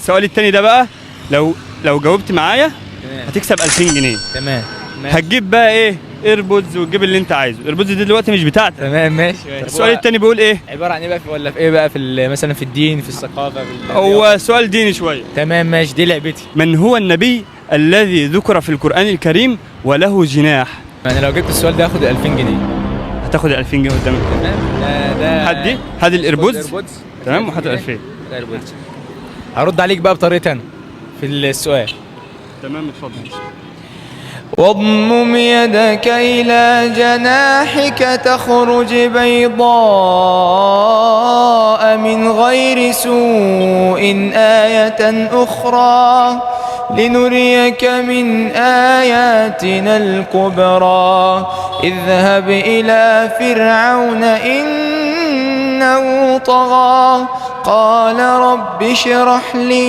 السؤال التاني ده بقى، لو جاوبت معايا تمام. هتكسب 2000 جنيه. تمام ماشي. هتجيب بقى ايه؟ ايربودز، وتجيب اللي انت عايزه. ايربودز دي دلوقتي مش بتاعتك. تمام ماشي. السؤال التاني بيقول ايه؟ عباره عن ايه بقى ولا في ايه بقى مثلا في الدين، في الثقافه، في هو سؤال ديني شويه. تمام ماشي، دي لعبتي. من هو النبي الذي ذكر في القرآن الكريم وله جناح؟ انا لو جبت السؤال ده هاخد 2000 جنيه. هتاخد 2000 جنيه قدامك. تمام. ده هات الايربودز. الايربودز. تمام، وهات 2000. الايربودز. هرد عليك بقى بطريقتي انا في السؤال. تمام، اتفضل. واضمم يدك إلى جناحك تخرج بيضاء من غير سوء آية أخرى لنريك من آياتنا الكبرى اذهب إلى فرعون إنه طغى قال رب اشرح لي